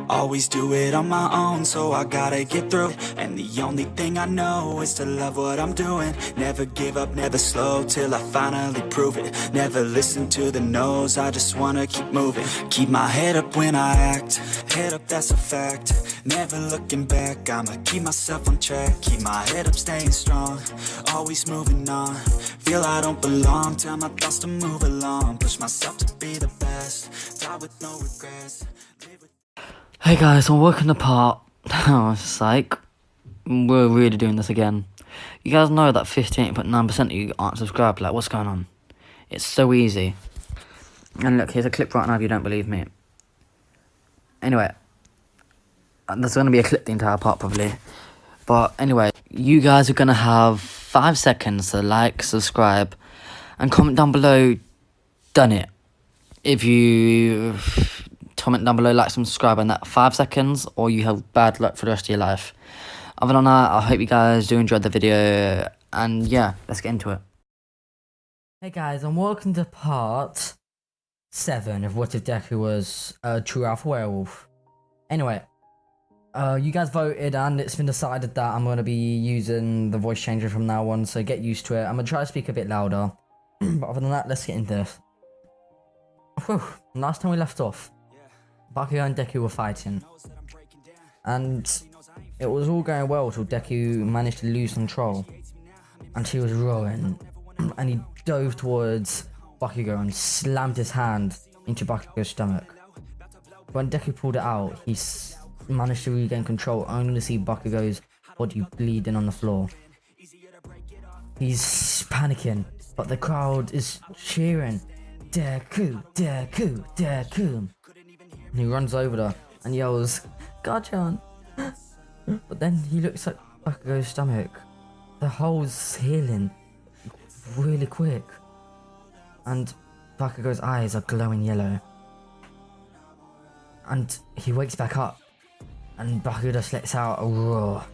Always do it on my own, so I gotta get through it. And the only thing I know is to love what I'm doing. Never give up, never slow, till I finally prove it. Never listen to the no's, I just wanna keep moving. Keep my head up when I act, head up, that's a fact. Never looking back, I'ma keep myself on track. Keep my head up, staying strong, always moving on. Feel I don't belong, tell my thoughts to move along. Push myself to be the best, die with no regrets. Hey guys, I'm working the part. It's like, we're really doing this again. You guys know that 58.9% of you aren't subscribed. Like, what's going on? It's so easy. And look, here's a clip right now if you don't believe me. Anyway, there's going to be a clip the entire part probably. But anyway, you guys are going to have 5 seconds to like, subscribe, and comment down below, done it. If you comment down below, like, subscribe in that 5 seconds, or you have bad luck for the rest of your life. Other than that, I hope you guys do enjoy the video, and yeah, let's get into it. Hey guys, and welcome to part 7 of What If Deku Was a True Alpha Werewolf. Anyway, you guys voted, and it's been decided that I'm going to be using the voice changer from now on, so get used to it. I'm going to try to speak a bit louder, but other than that, let's get into this. Whew, last time we left off, Bakugo and Deku were fighting, and it was all going well till Deku managed to lose control, and he was roaring, and he dove towards Bakugo and slammed his hand into Bakugo's stomach. When Deku pulled it out, he managed to regain control, only to see Bakugo's body bleeding on the floor. He's panicking, but the crowd is cheering, Deku, Deku, Deku. And he runs over there and yells, Gachan! But then he looks at Bakugo's stomach. The hole's healing really quick. And Bakugo's eyes are glowing yellow. And he wakes back up. And Bakugo just lets out a roar.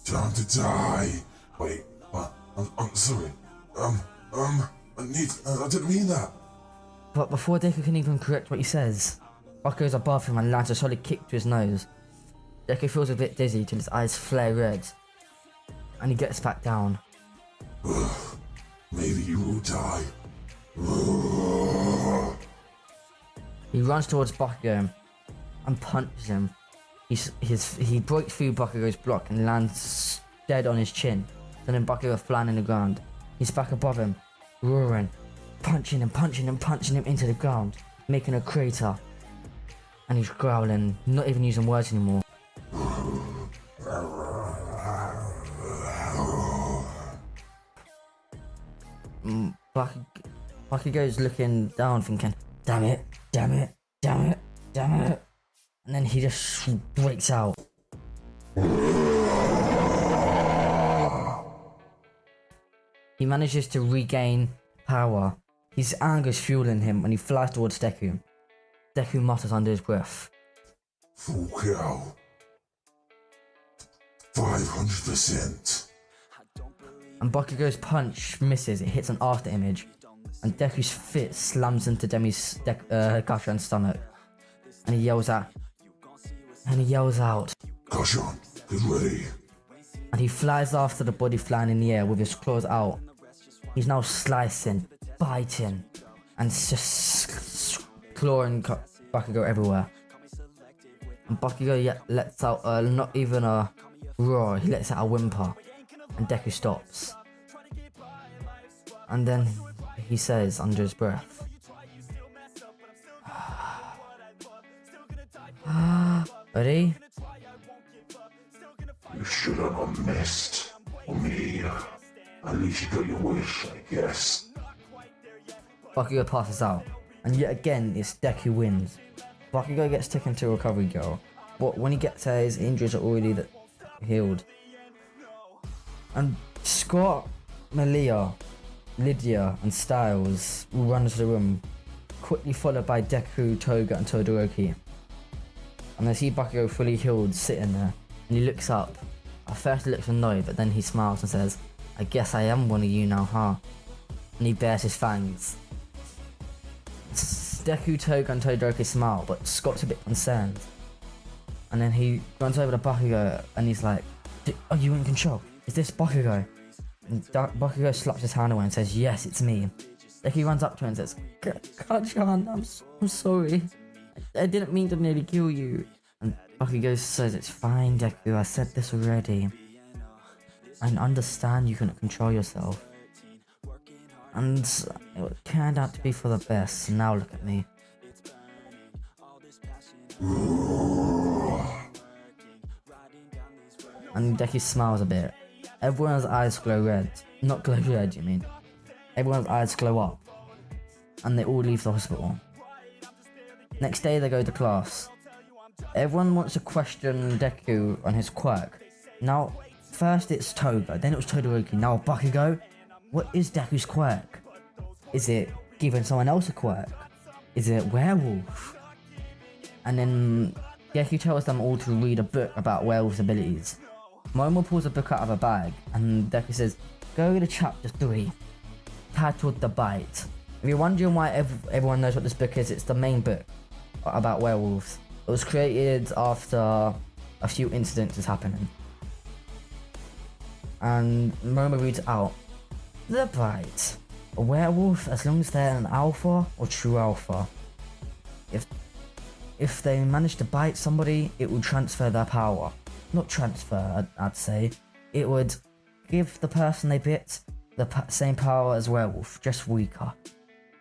Time to die. Wait, I'm sorry. I didn't mean that. But before Deku can even correct what he says, Bakugo's above him and lands a solid kick to his nose. Deku feels a bit dizzy till his eyes flare red, and he gets back down. Maybe you will die. He runs towards Bakugo and punches him. He breaks through Bakugo's block and lands dead on his chin, sending Bakugo flying in the ground. He's back above him, roaring, punching him into the ground, making a crater. And he's growling, not even using words anymore. Bakugo's looking down thinking, damn it. And then he just breaks out. He manages to regain power. His anger is fueling him and he flies towards Deku. Deku mutters under his breath, Full kill. 500%. and Bakugo's punch misses. It hits an after image, and Deku's fist slams into Demi's Gachan's stomach, and he yells out, Gachan, get ready. and he flies after the body flying in the air with his claws out. He's now slicing, biting, and just clawing Bakugo everywhere. And Bakugo lets out not even a roar, he lets out a whimper. And Deku stops. And then he says under his breath, ready? You should have missed me. At least you got your wish, I guess. Bakugo passes out, and yet again it's Deku wins. Bakugo gets taken to a recovery girl, but when he gets there his injuries are already healed. And Scott, Malia, Lydia and Styles will run into the room, quickly followed by Deku, Toga and Todoroki. And they see Bakugo fully healed sitting there, and he looks up. At first he looks annoyed, but then he smiles and says, I guess I am one of you now, huh? And he bares his fangs. Deku, Toga and Todoroki smile, but Scott's a bit concerned. And then he runs over to Bakugo and he's like, are you in control? Is this Bakugo? And Bakugo slaps his hand away and says, yes, it's me. Deku runs up to him and says, Kacchan, I'm sorry. I didn't mean to nearly kill you. And Bakugo says, it's fine, Deku, I said this already. I understand you couldn't control yourself. And it turned out to be for the best, so now look at me. And Deku smiles a bit. Everyone's eyes glow red. Not glow red, you mean. Everyone's eyes glow up. And they all leave the hospital. Next day they go to class. Everyone wants to question Deku on his quirk. Now, first it's Toga, then it was Todoroki, now Bakugo. What is Deku's quirk? Is it giving someone else a quirk? Is it werewolf? And then Deku tells them all to read a book about werewolf's abilities. Momo pulls a book out of a bag, and Deku says, go to chapter 3, titled The Bite. If you're wondering why everyone knows what this book is, it's the main book about werewolves. It was created after a few incidents happening. And Momo reads it out. The Bite. A werewolf, as long as they're an alpha or true alpha. If they manage to bite somebody, it will transfer their power. Not transfer, I'd say. It would give the person they bit the same power as werewolf, just weaker.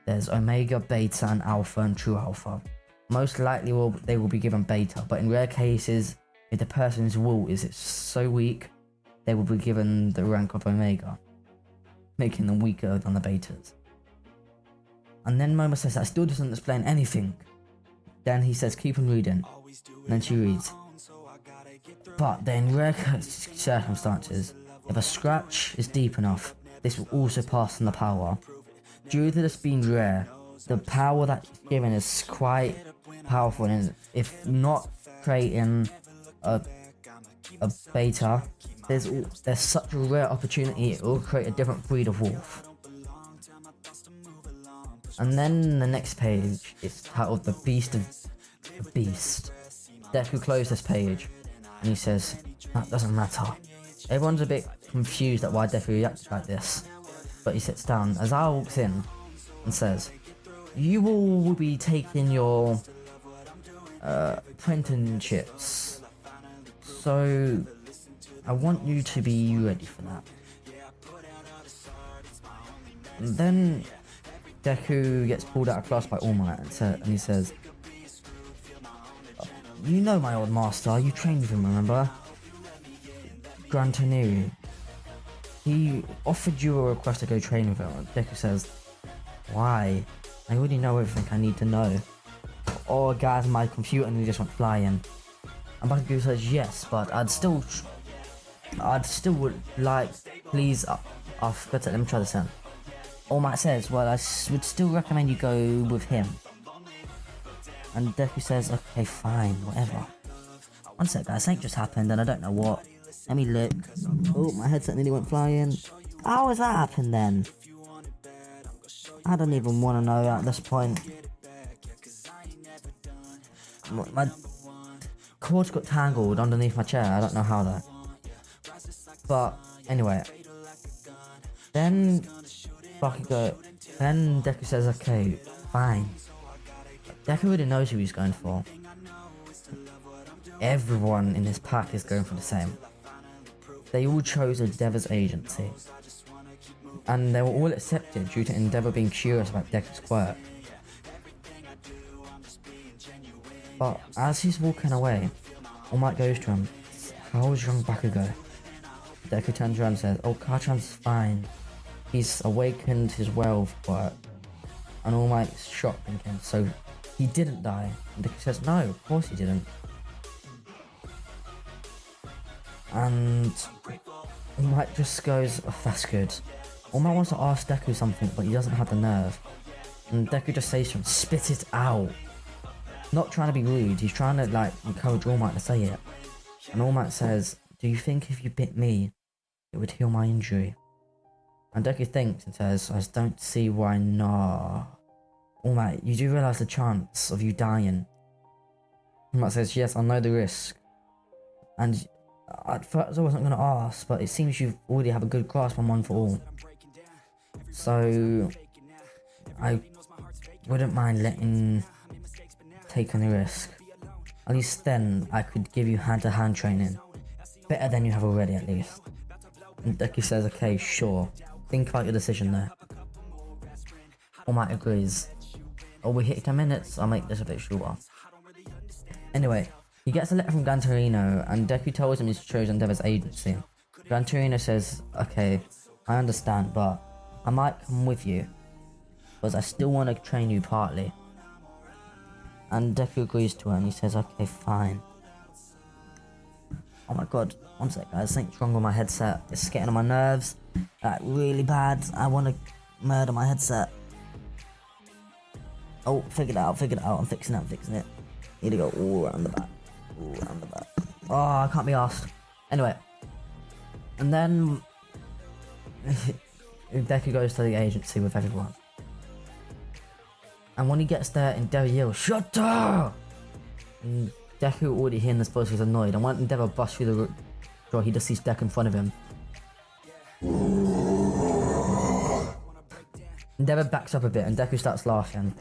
There's Omega, Beta and Alpha and True Alpha. Most likely they will be given Beta, but in rare cases, if the person's will is so weak, they will be given the rank of Omega, making them weaker than the Betas. And then Momo says that still doesn't explain anything. Then he says keep on reading, and then she reads. But in rare circumstances, if a scratch is deep enough, this will also pass on the power. Due to this being rare, the power that's given is quite powerful, and if not creating a beta, there's such a rare opportunity it will create a different breed of wolf. And then the next page is titled The Beast of the Beast. Deku closed this page and he says, that doesn't matter. Everyone's a bit confused at why Deku reacted like this, but he sits down as Al walks in and says, you all will be taking your apprenticeships, so I want you to be ready for that. And then Deku gets pulled out of class by All Might and he says, you know my old master, you trained with him, remember? Gran Torniri. He offered you a request to go train with him. Deku says, why? I already know everything I need to know. Oh, guys, my computer and he just went flying. And Bakugo says, yes, but I'd still would like, please, I forgot to, let me try this again. All Might says, well, I would still recommend you go with him. And Deku says, okay, fine, whatever. One sec, guys, something just happened and I don't know what. Let me look. Oh, my headset nearly went flying. How has that happened then? I don't even want to know at this point. My cords got tangled underneath my chair, I don't know how that. But, anyway. Then Deku says, okay, fine. Deku already knows who he's going for. everyone in this pack is going for the same. They all chose Endeavor's agency, and they were all accepted due to Endeavor being curious about Deku's quirk. But as he's walking away, All Might goes to him, "How was young Bakugo?" Deku turns around and says, "Oh, Kachan's fine. He's awakened his werewolf quirk." And All Might's shocked, thinking, "So he didn't die?" And Deku says, "No, of course he didn't." And All Might just goes, "Oh, that's good." All Might wants to ask Deku something, but he doesn't have the nerve. And Deku just says to him, "Spit it out." Not trying to be rude, he's trying to like encourage All Might to say it. And All Might says, "Do you think if you bit me, it would heal my injury?" And Deku thinks and says, "I just don't see why not." All Might, you do realise the chance of you dying? All Might says, "Yes, I know the risk." And at first I wasn't going to ask, but it seems you already have a good grasp on One for All. So I wouldn't mind taking the risk. At least then I could give you hand-to-hand training. Better than you have already, at least. And Deku says, "Okay, sure. Think about your decision there." All Might agrees. Oh, we hit 10 minutes, I'll make this a bit shorter. Anyway, he gets a letter from Gran Torino, and Deku tells him he's chosen Endeavor's agency. Gran Torino says, "Okay, I understand, but I might come with you, because I still want to train you partly." And Deku agrees to it, and he says, "Okay, fine." Oh my god, one sec guys, something's wrong with my headset. It's getting on my nerves, like really bad. I want to murder my headset. Oh, figured it out, I'm fixing it. Here to go, all around the back. Oh, I can't be asked. Anyway. And then Deku goes to the agency with everyone. And when he gets there, Endeavor yells, "Shut up!" And Deku already hearing this voice is annoyed, and when Endeavor busts through the door, he just sees Deku in front of him. Endeavor backs up a bit, and Deku starts laughing.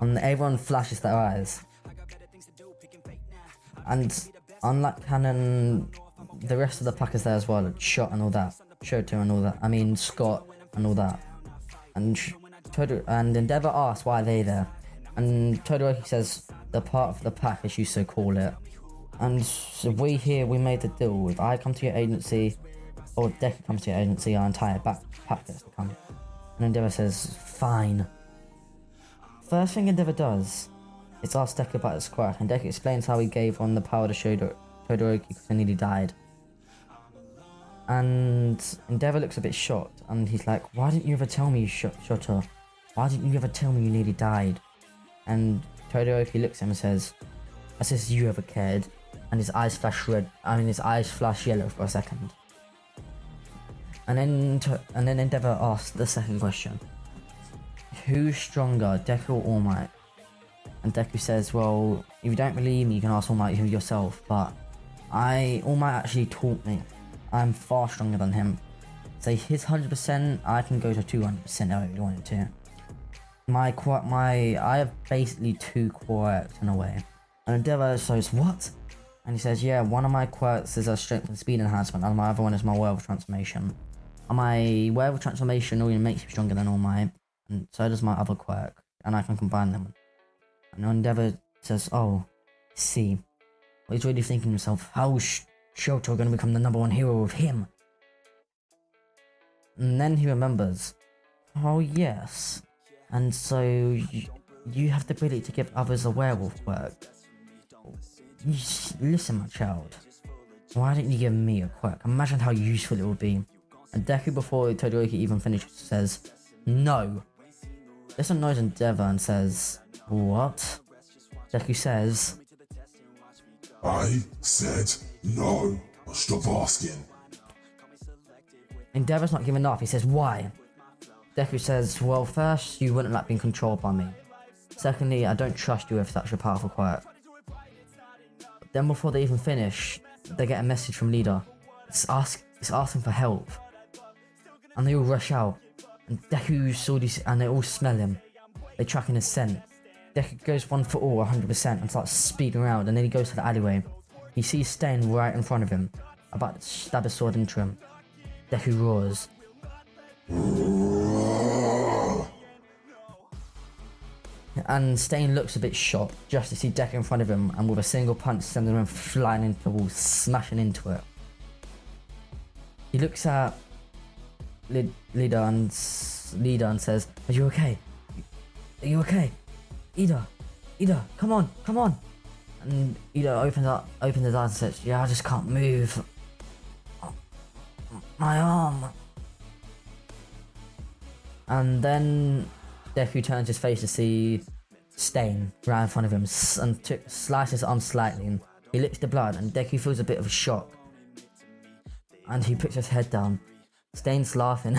And everyone flashes their eyes. And unlike Canon, the rest of the pack is there as well, like Shot and all that, Shoto and all that, I mean Scott and all that. And Endeavor asks why are they there, and Todoroki says they're part of the pack, as you so call it. And so we made the deal. If I come to your agency, or Deku comes to your agency, our entire pack gets to come. And Endeavor says, "Fine." First thing Endeavor does is ask Deku about his quirk, and Deku explains how he gave on the power to Todoroki because he nearly died. And Endeavor looks a bit shocked, and he's like, "Why didn't you ever tell me, Shoto? Why didn't you ever tell me you nearly died?" And Todoroki looks at him and says, "As if you ever cared." And his eyes flash yellow for a second. And then Endeavor asks the second question. Who's stronger, Deku or All Might? And Deku says, "Well, if you don't believe me, you can ask All Might yourself, but All Might actually taught me. I'm far stronger than him. So his 100%, I can go to 200% if I really wanted to. I have basically 2 quirks in a way." And Endeavor says, "What?" And he says, "Yeah, one of my quirks is a strength and speed enhancement, and my other one is my werewolf transformation. And my werewolf transformation only makes you stronger than All Might, and so does my other quirk, and I can combine them." And Endeavor says, "Oh, see." Well, he's really thinking to himself, how is Shoto going to become the #1 hero of him? And then he remembers, "Oh yes, and so you have the ability to give others a werewolf quirk. Listen, my child, why didn't you give me a quirk? Imagine how useful it would be." And Deku, before Todoroki even finishes, says, "No." This annoys Endeavor and says, "What?" Deku says, I said no. Stop asking. Endeavor's not giving up. He says, "Why?" Deku says, "Well, first, you wouldn't like being controlled by me. Secondly, I don't trust you with such a powerful quirk." But then before they even finish, they get a message from Leader. It's asking for help. And they all rush out. And Deku saw this, and they all smell him. They're tracking his scent. Deku goes one for all, 100%, and starts speeding around, and then he goes to the alleyway. He sees Stain right in front of him, about to stab his sword into him. Deku roars. And Stain looks a bit shocked just to see Deku in front of him, and with a single punch sending him flying into the wall, smashing into it. He looks at Lida and says, "Are you okay? Are you okay? Ida, come on. And Ida opens his eyes and says, "Yeah, I just can't move. My arm." And then Deku turns his face to see Stain right in front of him and slices his arm slightly, and he licks the blood, and Deku feels a bit of a shock. And he puts his head down. Stain's laughing.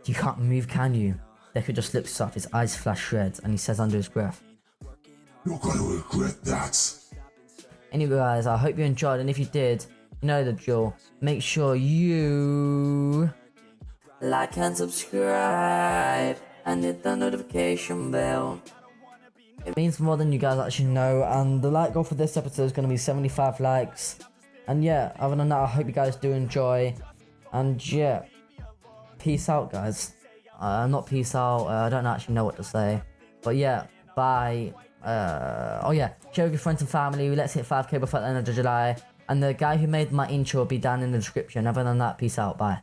"You can't move, can you?" Deku just looks up, his eyes flash red, and he says under his breath, You're gonna regret that. Anyway guys, I hope you enjoyed, and if you did, you know the drill. Make sure you like and subscribe and hit the notification bell. It means more than you guys actually know, and the like goal for this episode is going to be 75 likes. And yeah, other than that, I hope you guys do enjoy, and yeah, peace out guys. Not peace out, I don't actually know what to say, but yeah, bye. Oh yeah, share with your friends and family. Let's hit 5k before the end of July, and the guy who made my intro will be down in the description. Other than that, peace out, bye.